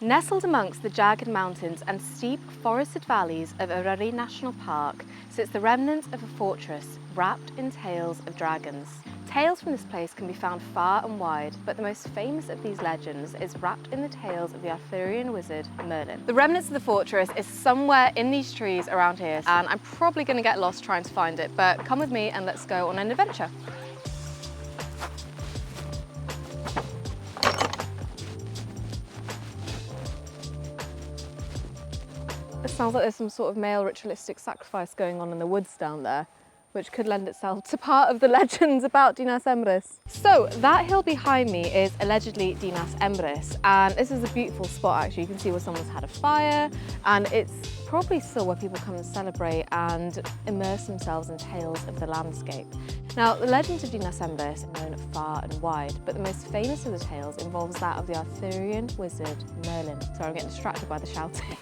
Nestled amongst the jagged mountains and steep forested valleys of Eryri National Park sits the remnants of a fortress wrapped in tales of dragons. Tales from this place can be found far and wide, but the most famous of these legends is wrapped in the tales of the Arthurian wizard Merlin. The remnants of the fortress is somewhere in these trees around here, and I'm probably going to get lost trying to find it, but come with me and let's go on an adventure. It sounds like there's some sort of male ritualistic sacrifice going on in the woods down there, which could lend itself to part of the legends about Dinas Emrys. So that hill behind me is allegedly Dinas Emrys, and this is a beautiful spot actually. You can see where someone's had a fire, and it's probably still where people come and celebrate and immerse themselves in tales of the landscape. Now, the legends of Dinas Emrys are known far and wide, but the most famous of the tales involves that of the Arthurian wizard Merlin. Sorry, I'm getting distracted by the shouting.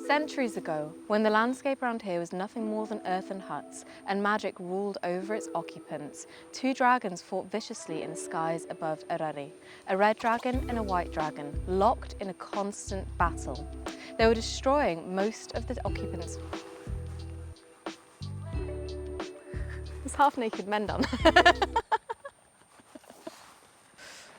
Centuries ago, when the landscape around here was nothing more than earthen huts and magic ruled over its occupants, two dragons fought viciously in the skies above Eryri, a red dragon and a white dragon, locked in a constant battle. They were destroying most of the occupants. There's half-naked men down there.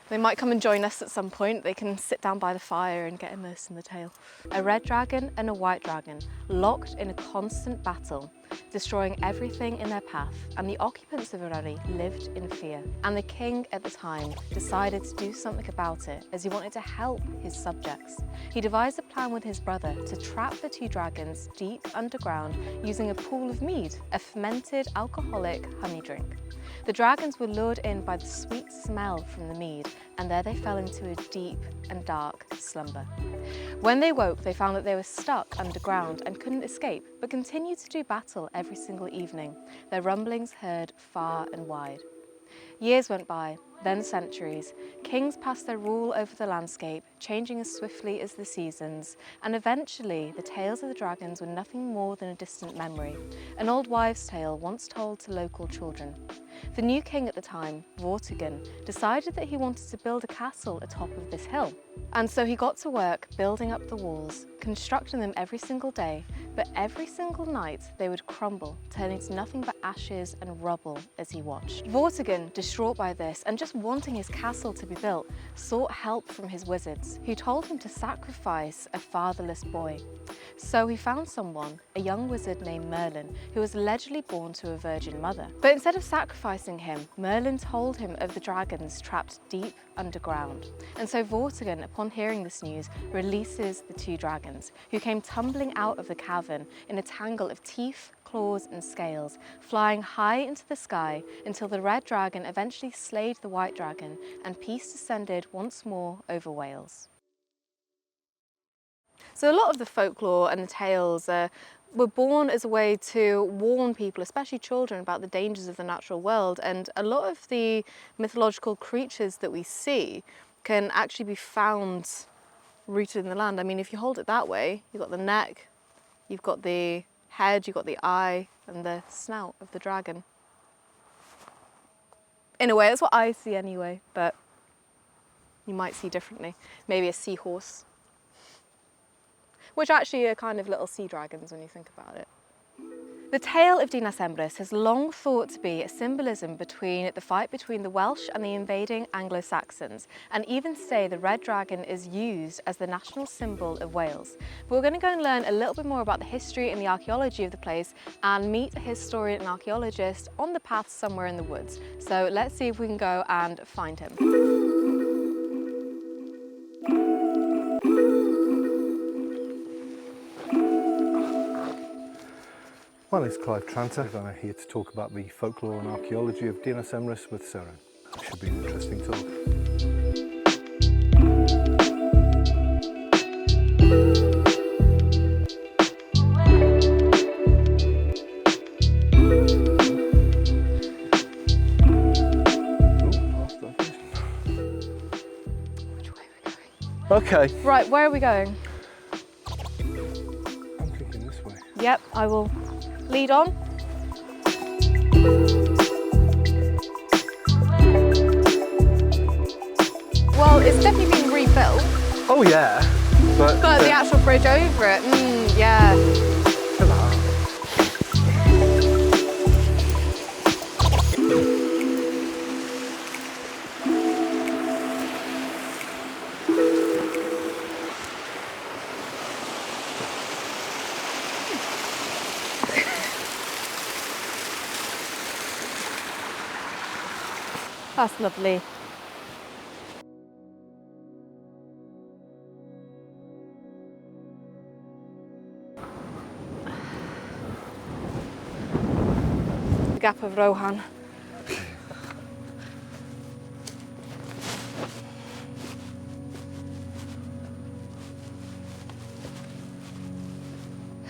They might come and join us at some point. They can sit down by the fire and get immersed in the tale. A red dragon and a white dragon, locked in a constant battle, destroying everything in their path, and the occupants of Eryri lived in fear. And the king at the time decided to do something about it, as he wanted to help his subjects. He devised a plan with his brother to trap the two dragons deep underground using a pool of mead, a fermented alcoholic honey drink. The dragons were lured in by the sweet smell from the mead, and there they fell into a deep and dark slumber. When they woke, they found that they were stuck underground and couldn't escape, but continued to do battle every single evening, their rumblings heard far and wide. Years went by, then centuries. Kings passed their rule over the landscape, changing as swiftly as the seasons, and eventually the tales of the dragons were nothing more than a distant memory, an old wives' tale once told to local children. The new king at the time, Vortigern, decided that he wanted to build a castle atop of this hill. And so he got to work building up the walls, constructing them every single day, but every single night they would crumble, turning to nothing but ashes and rubble as he watched. Vortigern, distraught by this and just wanting his castle to be built, sought help from his wizards, who told him to sacrifice a fatherless boy. So he found someone, a young wizard named Merlin, who was allegedly born to a virgin mother. But instead of sacrificing him, Merlin told him of the dragons trapped deep underground. And so Vortigern, upon hearing this news, releases the two dragons, who came tumbling out of the cavern in a tangle of teeth, claws and scales, flying high into the sky until the red dragon eventually slayed the white dragon and peace descended once more over Wales. So a lot of the folklore and the tales were born as a way to warn people, especially children, about the dangers of the natural world, and a lot of the mythological creatures that we see can actually be found rooted in the land. I mean, if you hold it that way, you've got the neck, you've got the head, you've got the eye and the snout of the dragon. In a way, that's what I see anyway, but you might see differently. Maybe a seahorse, which actually are kind of little sea dragons when you think about it. The tale of Dinas Emrys has long thought to be a symbolism between the fight between the Welsh and the invading Anglo-Saxons, and even today the red dragon is used as the national symbol of Wales. But we're going to go and learn a little bit more about the history and the archaeology of the place and meet a historian and archaeologist on the path somewhere in the woods. So let's see if we can go and find him. My name's Clive Tranter, and I'm here to talk about the folklore and archaeology of Dinas Emrys with Sarah. It should be an interesting talk. Which way are we going? Okay. Right, where are we going? I'm thinking this way. Yep, I will lead on. Well, it's definitely been rebuilt. Oh yeah, but Got the actual bridge over it. Yeah. look at that. That's lovely. The Gap of Rohan.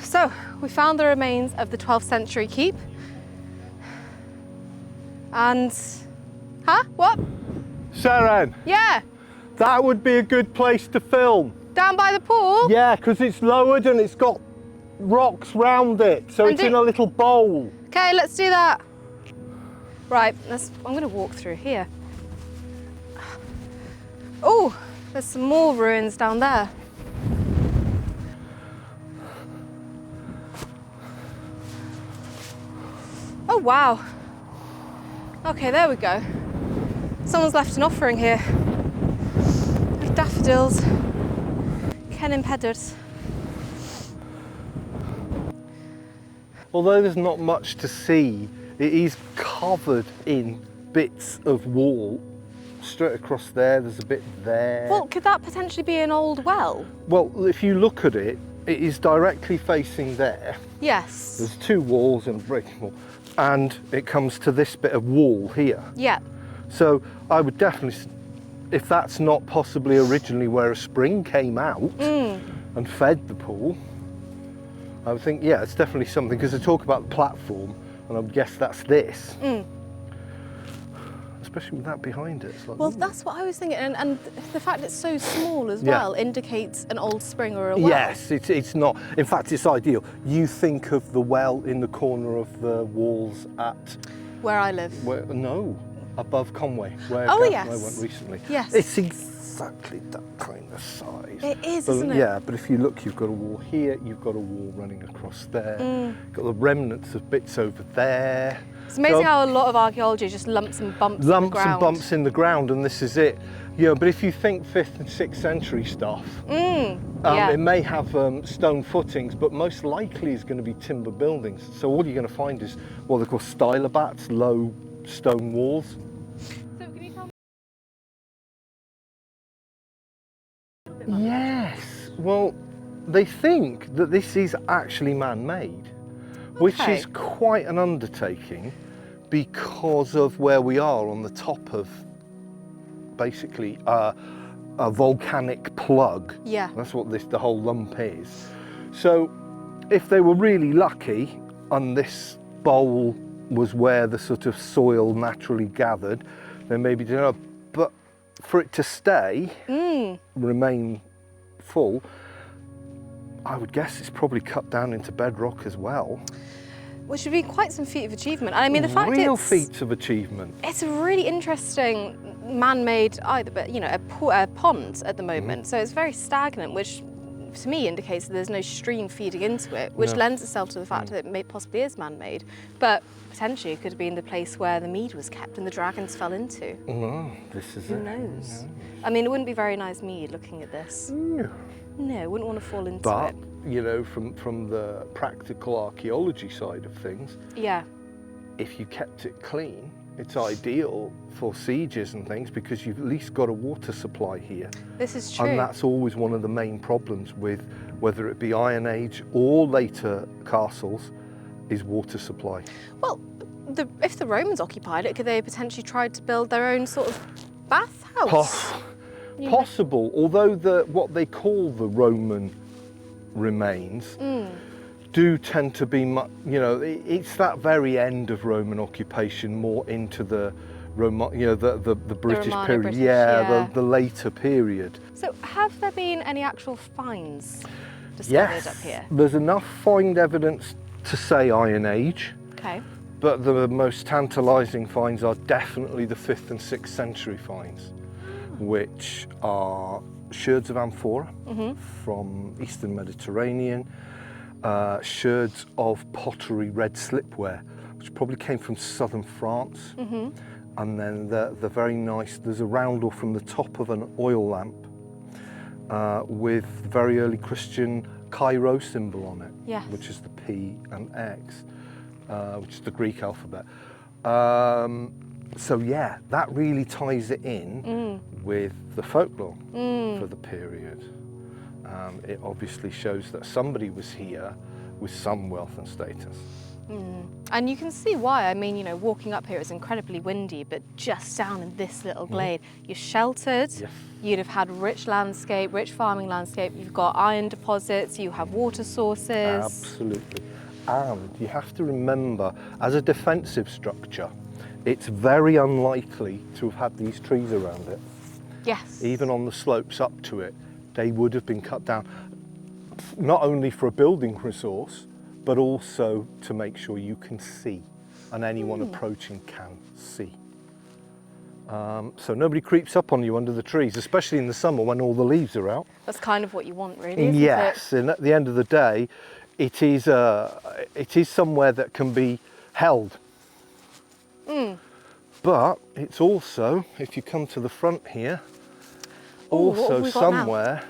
So, we found the remains of the 12th century keep. And, huh? What? Seren, Yeah, that would be a good place to film. down by the pool. Yeah, because it's lowered and it's got rocks round it, so And it's in a little bowl. Okay, let's do that. Right, I'm gonna walk through here. Oh, there's some more ruins down there. Oh, wow. Okay, there we go. Someone's left an offering here. With daffodils, Cennin Pedars. Although there's not much to see, it is covered in bits of wall. Straight across there, there's a bit there. Well, could that potentially be an old well? Well, if you look at it, it is directly facing there. Yes. There's two walls and a brick wall, and it comes to this bit of wall here. Yeah. So I would definitely, if that's not possibly originally where a spring came out and fed the pool, I would think, yeah, it's definitely something, because they talk about the platform, and I would guess that's this. Especially with that behind it. It's like, Well, ooh. that's what I was thinking, and the fact it's so small as Yeah. well indicates an old spring or a well. Yes, it's not. In fact, it's ideal. You think of the well in the corner of the walls at, Where I live. no, above Conway, where Oh, Gav and yes. I went recently. Yes. It's exactly that kind of size. It is, But, isn't it? Yeah, but if you look, you've got a wall here, you've got a wall running across there, got the remnants of bits over there. It's amazing So- how a lot of archaeology is just lumps and bumps in the lumps ground. and bumps in the ground, and this is it. But if you think 5th and 6th century stuff, yeah. it may have stone footings, but most likely is going to be timber buildings. So all you're going to find is what they call stylobats, low stone walls. So can you tell me? Yes. Well, they think that this is actually man-made, which Okay. is quite an undertaking because of where we are on the top of basically a volcanic plug. Yeah. That's what the whole lump is. So if they were really lucky and this bowl was where the sort of soil naturally gathered, then maybe, you know, but for it to stay, remain full, I would guess it's probably cut down into bedrock as well. Which would be quite some feat of achievement. And I mean, the fact Real feats of achievement. it's a really interesting man-made, but you know, a pond at the moment. So it's very stagnant, which to me indicates that there's no stream feeding into it, which No. lends itself to the fact that it possibly is man-made. But potentially it could have been the place where the mead was kept and the dragons fell into. Oh, this is Who it. knows? I mean, it wouldn't be very nice mead looking at this. No. No, wouldn't want to fall into But, it. you know, from the practical archaeology side of things, Yeah. if you kept it clean, it's ideal for sieges and things because you've at least got a water supply here. This is true. And that's always one of the main problems with whether it be Iron Age or later castles, is water supply. Well, if the Romans occupied it, could they have potentially tried to build their own sort of bathhouse? Possible, although what they call the Roman remains do tend to be, it's that very end of Roman occupation, more into the the British Romano period, British, the later period. So have there been any actual finds discovered up here? There's enough find evidence to say Iron Age, Okay. but the most tantalising finds are definitely the 5th and 6th century finds, which are sherds of amphora from Eastern Mediterranean, sherds of pottery red slipware, which probably came from southern France. And then the very nice, there's a roundel from the top of an oil lamp with the very early Christian Chi-Rho symbol on it, Yes. which is the P and X, which is the Greek alphabet. So yeah, that really ties it in with the folklore for the period. It obviously shows that somebody was here with some wealth and status. And you can see why. I mean, you know, walking up here it's incredibly windy, but just down in this little glade, you're sheltered. Yes. You'd have had rich landscape, rich farming landscape. You've got iron deposits, you have water sources. Absolutely. And you have to remember, as a defensive structure, it's very unlikely to have had these trees around it. Yes. Even on the slopes up to it, they would have been cut down, not only for a building resource, but also to make sure you can see, and anyone approaching can see. So nobody creeps up on you under the trees, especially in the summer when all the leaves are out. That's kind of what you want, really, isn't Yes, and at the end of the day, it is somewhere that can be held. But it's also, if you come to the front here, What have also we got now? somewhere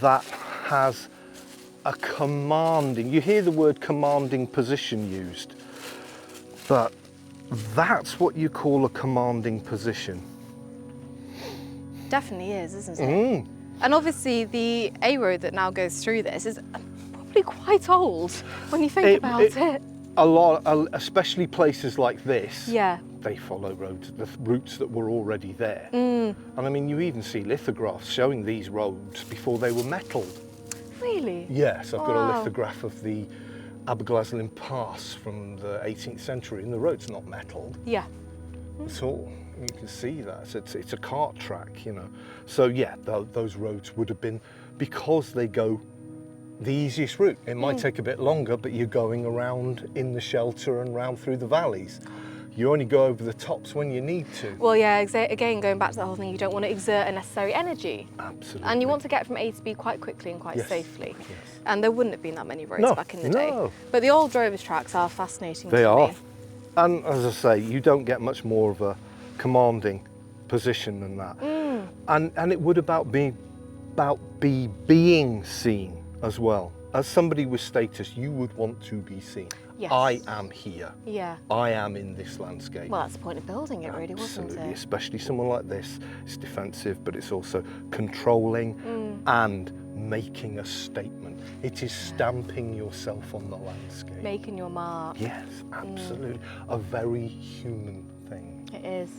that has a commanding, you hear the word commanding position used, but that's what you call a commanding position. it? Definitely is, isn't it? And obviously the A road that now goes through this is probably quite old when you think about it. A lot, especially places like this, Yeah. they follow the routes that were already there. And I mean, you even see lithographs showing these roads before they were metalled. Really? Yes, I've got a Wow. lithograph of the Aberglaslyn Pass from the 18th century, and the road's not metalled Yeah. at all. You can see that. It's a cart track, you know. So yeah, those roads would have been, because they go the easiest route. It might take a bit longer, but you're going around in the shelter and round through the valleys. You only go over the tops when you need to. Well, yeah, again, going back to the whole thing, you don't want to exert unnecessary energy. Absolutely. And you want to get from A to B quite quickly and quite Yes, safely. yes. And there wouldn't have been that many roads No, back in the day. no. But the old drovers tracks are fascinating They to are. me. And as I say, you don't get much more of a commanding position than that. And it would be being seen as well. As somebody with status, you would want to be seen. Yes. I am here. Yeah. I am in this landscape. Well, that's the point of building it, really, wasn't Absolutely, it? especially someone like this. It's defensive, but it's also controlling and making a statement. It is stamping yourself on the landscape. Making your mark. Yes, absolutely. A very human thing. It is.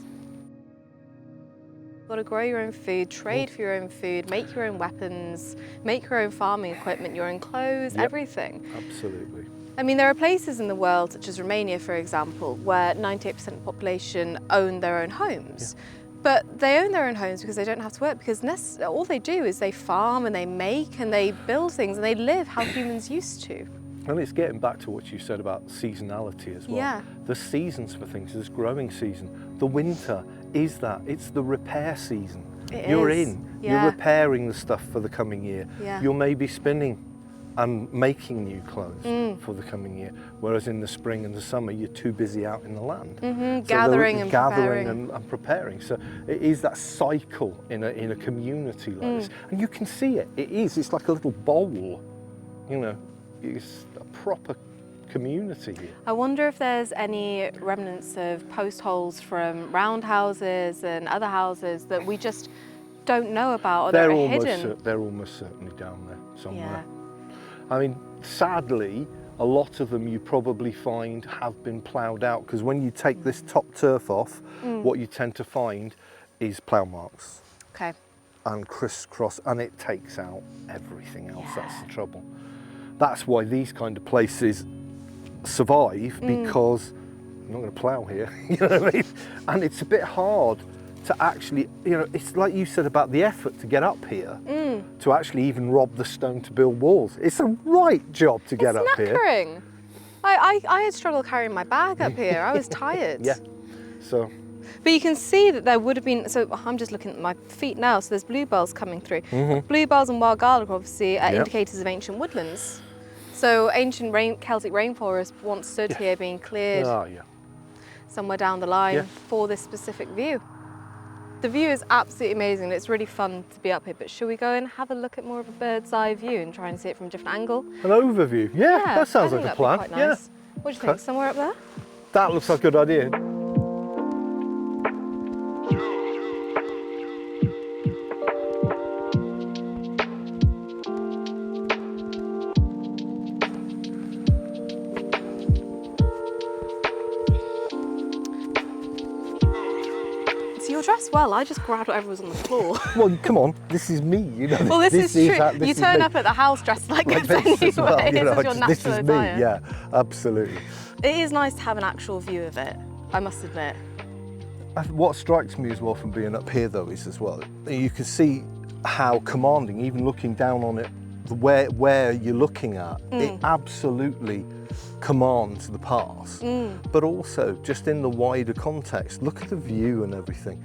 You've got to grow your own food, trade for your own food, make your own weapons, make your own farming equipment, your own clothes, Yep. everything. Absolutely. I mean, there are places in the world, such as Romania, for example, where 98% of the population own their own homes. But they own their own homes because they don't have to work, because all they do is they farm and they make and they build things and they live how humans used to. And it's getting back to what you said about seasonality as well. Yeah. The seasons for things, there's growing season. The winter is that, it's the repair season. You're is, in, yeah. you're repairing the stuff for the coming year. Yeah. You're maybe spinning and making new clothes for the coming year. Whereas in the spring and the summer, you're too busy out in the land. So Gathering they're and gathering preparing. and preparing. So it is that cycle in a community like this. And you can see it, it's like a little bowl, you know, it's a proper community here. I wonder if there's any remnants of post holes from roundhouses and other houses that we just don't know about, or that are hidden. They're almost certainly down there somewhere. Yeah. I mean, sadly, a lot of them you probably find have been ploughed out, because when you take this top turf off, what you tend to find is plough marks Okay. and crisscross, and it takes out everything else. Yeah. That's the trouble. That's why these kind of places survive, because I'm not going to plough here, you know what I mean? And it's a bit hard to actually, you know, it's like you said about the effort to get up here, to actually even rob the stone to build walls. It's a right job to get up here. It's knackering. I had struggle carrying my bag up here. I was tired. Yeah. So But you can see that there would have been, so I'm just looking at my feet now, so there's bluebells coming through. Bluebells and wild garlic obviously are indicators of ancient woodlands. So ancient Celtic rainforest once stood here being cleared somewhere down the line for this specific view. The view is absolutely amazing. It's really fun to be up here, but should we go and have a look at more of a bird's eye view and try and see it from a different angle? An overview? Yeah, that sounds like a plan. Quite nice. What do you think? Somewhere up there? That looks like a good idea. You're dressed well. I just grabbed whatever was on the floor. Well, come on, this is me, you know. Well, this is true. You turn up at the house dressed like this anyway. As well, you know, This is your natural this is attire. me, yeah, absolutely. It is nice to have an actual view of it, I must admit. What strikes me as well from being up here though is as well, you can see how commanding, even looking down on it, where you're looking at, it absolutely commands the pass. But also, just in the wider context, look at the view and everything.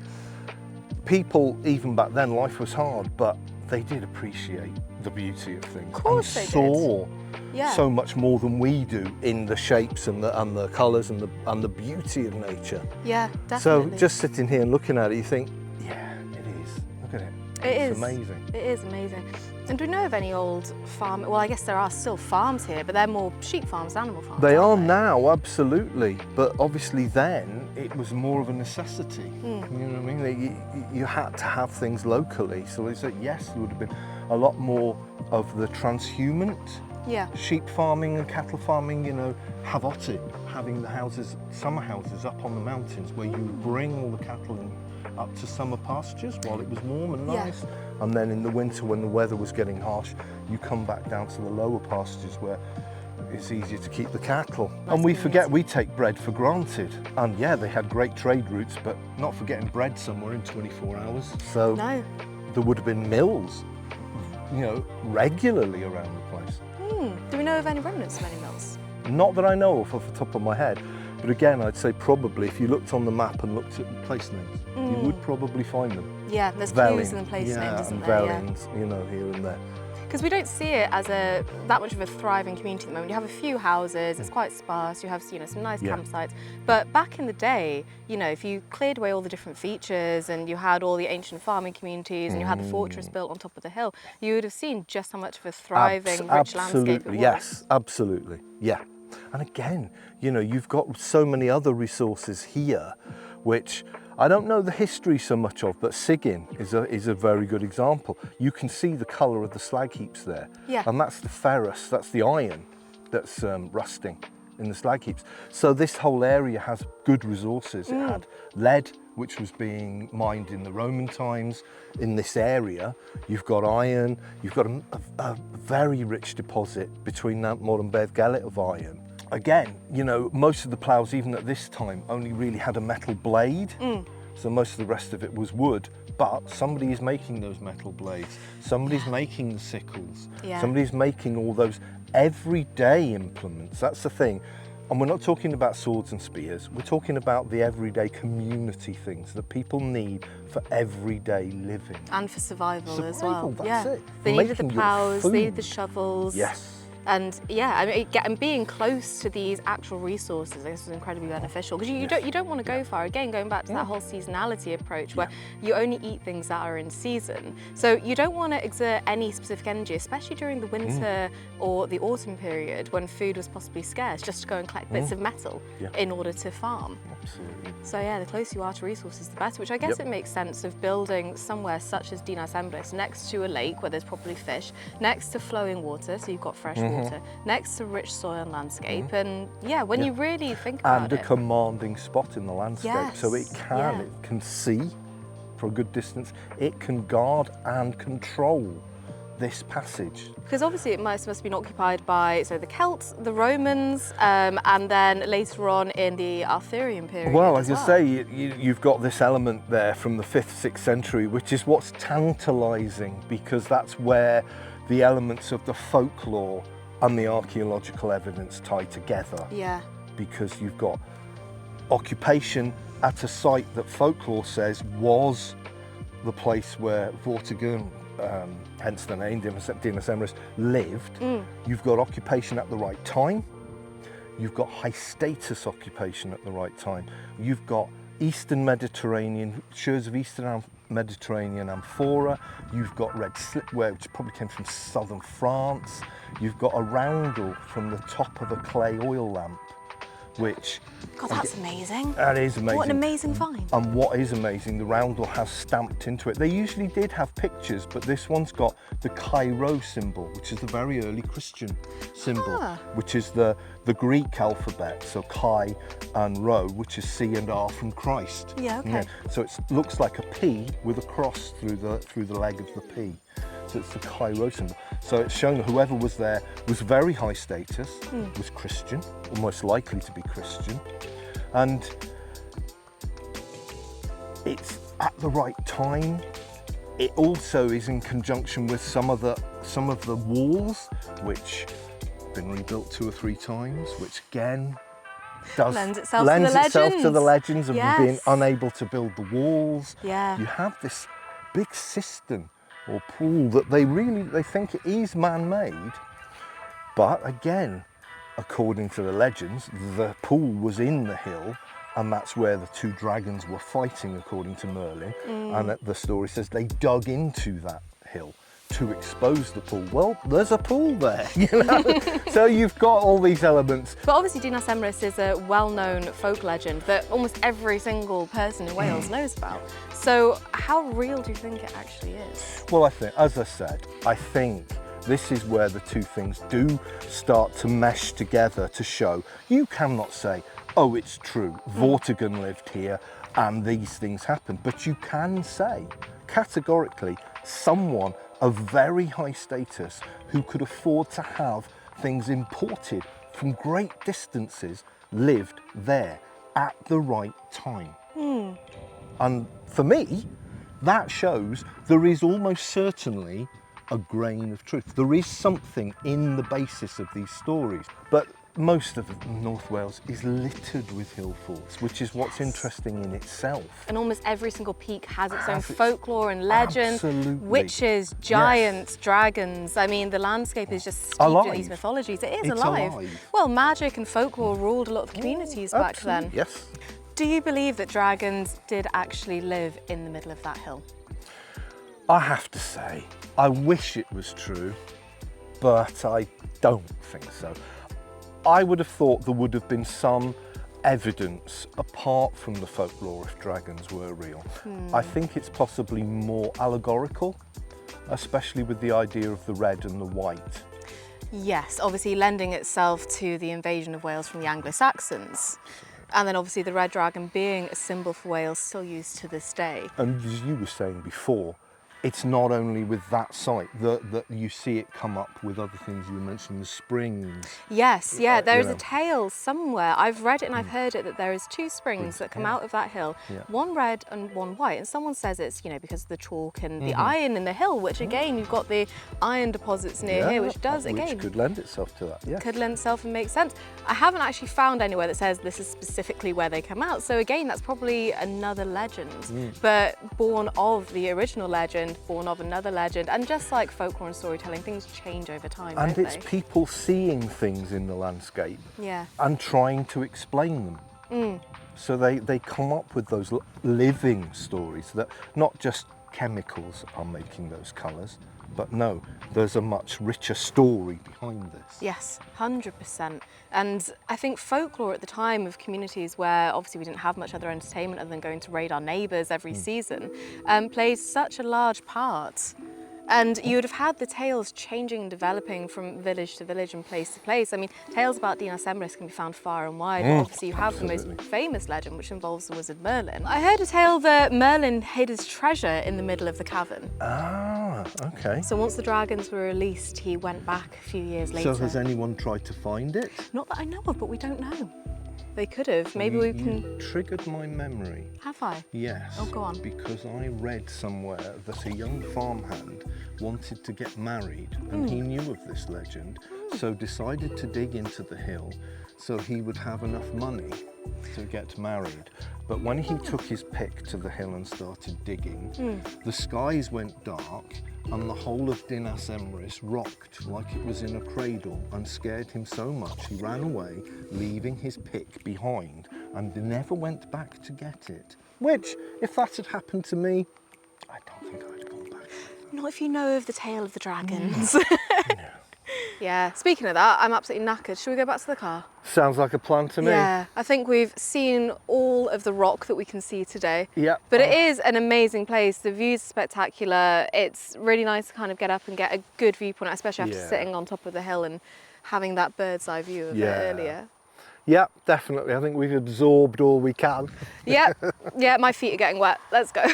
People, even back then, life was hard, but they did appreciate the beauty of things. Of course and they saw did. so much more than we do in the shapes and the colours and the beauty of nature. Yeah, definitely. So just sitting here and looking at it, you think, yeah, it is. Look at it. It's amazing. It is amazing. And do we know of any old farm? Well, I guess there are still farms here, but they're more sheep farms, animal farms. They are aren't now, absolutely. But obviously then, it was more of a necessity. You know what I mean? You had to have things locally. So it's like, yes, there would have been a lot more of the transhumant sheep farming and cattle farming, you know, Havoti, having the houses, summer houses up on the mountains where you would bring all the cattle in up to summer pastures while it was warm and nice. And then in the winter when the weather was getting harsh, you come back down to the lower pastures where it's easier to keep the cattle. And we forget, we take bread for granted. And yeah, they had great trade routes, but not for getting bread somewhere in 24 hours. So there would have been mills, you know, regularly around the place. Do we know of any remnants of any mills? Not that I know of off the top of my head. But again, I'd say probably if you looked on the map and looked at place names, you would probably find them. Yeah, there's clues in the place names, isn't there? Vellings, you know, here and there. Because we don't see it as that much of a thriving community at the moment. You have a few houses, it's quite sparse, you have, you know, some nice campsites. But back in the day, you know, if you cleared away all the different features and you had all the ancient farming communities and you had the fortress built on top of the hill, you would have seen just how much of a thriving, rich landscape it was. Yes, absolutely, yeah. And again, you know, you've got so many other resources here, which I don't know the history so much of, but Sigyn is a very good example. You can see the colour of the slag heaps there. Yeah. And that's the ferrous, that's the iron that's rusting in the slag heaps. So this whole area has good resources. It had lead, which was being mined in the Roman times. In this area, you've got iron, you've got a very rich deposit between Nantmore and Beddgelert of iron. Again, you know, most of the ploughs, even at this time, only really had a metal blade. So most of the rest of it was wood, but somebody is making those metal blades. Somebody's making the sickles. Somebody's making all those everyday implements. That's the thing. And we're not talking about swords and spears. We're talking about the everyday community things that people need for everyday living. And for survival as well. That's it. They needed the ploughs, they needed the shovels. Yes. And yeah, I mean, and being close to these actual resources, I guess, is incredibly beneficial because you don't want to go far. Again, going back to that whole seasonality approach, where you only eat things that are in season. So you don't want to exert any specific energy, especially during the winter or the autumn period when food was possibly scarce, just to go and collect bits of metal in order to farm. Absolutely. So yeah, the closer you are to resources, the better. Which I guess it makes sense of building somewhere such as Dinas Emrys next to a lake where there's probably fish, next to flowing water, so you've got fresh water, next to rich soil and landscape, and yeah, when you really think about it. And a commanding spot in the landscape, so it can see for a good distance, it can guard and control this passage. Because obviously it must have been occupied by the Celts, the Romans, and then later on in the Arthurian period. Well, as you say, you've got this element there from the 5th, 6th century, which is what's tantalising, because that's where the elements of the folklore and the archaeological evidence tie together. Yeah. Because you've got occupation at a site that folklore says was the place where Vortigern, hence the name, Dinas Emrys, lived. You've got occupation at the right time. You've got high status occupation at the right time. You've got Eastern Mediterranean, shores of Eastern Mediterranean amphora. You've got red slipware, which probably came from southern France. You've got a roundel from the top of a clay oil lamp, which... God, that's amazing. That is amazing. What an amazing find. And what is amazing, the roundel has stamped into it. They usually did have pictures, but this one's got the Chi-Rho symbol, which is the very early Christian symbol, which is the Greek alphabet, so Chi and Rho, which is C and R from Christ. Yeah, okay. So it looks like a P with a cross through the leg of the P. So it's the Chi-Rho symbol. So it's showing that whoever was there was very high status, was Christian, or most likely to be Christian. And it's at the right time. It also is in conjunction with some of the walls, which have been rebuilt 2 or 3 times, which again lends itself to the legends of Yes. being unable to build the walls. Yeah. You have this big cistern or pool that they think it is man-made, but again, according to the legends, the pool was in the hill, and that's where the 2 dragons were fighting, according to Merlin. And the story says they dug into that hill to expose the pool. Well, there's a pool there, you know. So you've got all these elements. But obviously Dinas Emrys is a well-known folk legend that almost every single person in Wales knows about. So how real do you think it actually is? Well, I think, as I said, I think this is where the 2 things do start to mesh together to show you cannot say, oh, it's true, Vortigern lived here and these things happened. But you can say categorically someone of very high status who could afford to have things imported from great distances lived there at the right time. And for me, that shows there is almost certainly a grain of truth. There is something in the basis of these stories. But most of North Wales is littered with hill forts, which is what's interesting in itself. And almost every single peak has its own folklore and legend. Absolutely. Witches, giants, dragons. I mean, the landscape is just steeped in these mythologies. It is It's alive. Well, magic and folklore ruled a lot of communities back then. Yes. Do you believe that dragons did actually live in the middle of that hill? I have to say, I wish it was true, but I don't think so. I would have thought there would have been some evidence apart from the folklore if dragons were real. I think it's possibly more allegorical, especially with the idea of the red and the white. Yes, obviously lending itself to the invasion of Wales from the Anglo-Saxons. And then obviously the red dragon being a symbol for Wales, still used to this day. And as you were saying before, it's not only with that site that you see it come up with other things you were mentioning, the springs. Yes, yeah, there is you a know. tale somewhere. I've read it and I've heard it that there is 2 springs that come out of that hill, one red and one white. And someone says it's, you know, because of the chalk and the iron in the hill, which again, you've got the iron deposits near here, which does, again, could lend itself to that, yeah. could lend itself and make sense. I haven't actually found anywhere that says this is specifically where they come out. So again, that's probably another legend, but born of the original legend, born of another legend. And just like folklore and storytelling, things change over time, And don't it's they? people seeing things in the landscape Yeah. and trying to explain them. So they come up with those living stories that not just chemicals are making those colours, but no, there's a much richer story behind this. Yes, 100%. And I think folklore at the time of communities where obviously we didn't have much other entertainment other than going to raid our neighbours every season, plays such a large part. And you would have had the tales changing and developing from village to village and place to place. I mean, tales about Dinas Emrys can be found far and wide. But obviously, you have the most famous legend, which involves the wizard Merlin. I heard a tale that Merlin hid his treasure in the middle of the cavern. Ah, okay. So once the dragons were released, he went back a few years later. So has anyone tried to find it? Not that I know of, but we don't know. They could have. Maybe we can... You triggered my memory. Have I? Yes. Oh, go on. Because I read somewhere that a young farmhand wanted to get married, and he knew of this legend, so decided to dig into the hill so he would have enough money to get married. But when he took his pick to the hill and started digging, the skies went dark and the whole of Dinas Emrys rocked like it was in a cradle and scared him so much he ran away, leaving his pick behind, and never went back to get it. Which, if that had happened to me, I don't think I'd have gone back. Not if you know of the tale of the dragons. No. Yeah, speaking of that, I'm absolutely knackered. Should we go back to the car? Sounds like a plan to me. Yeah, I think we've seen all of the rock that we can see today. Yeah. But it is an amazing place. The views are spectacular. It's really nice to kind of get up and get a good viewpoint, especially after sitting on top of the hill and having that bird's eye view of it earlier. Yeah, definitely. I think we've absorbed all we can. Yeah, my feet are getting wet. Let's go.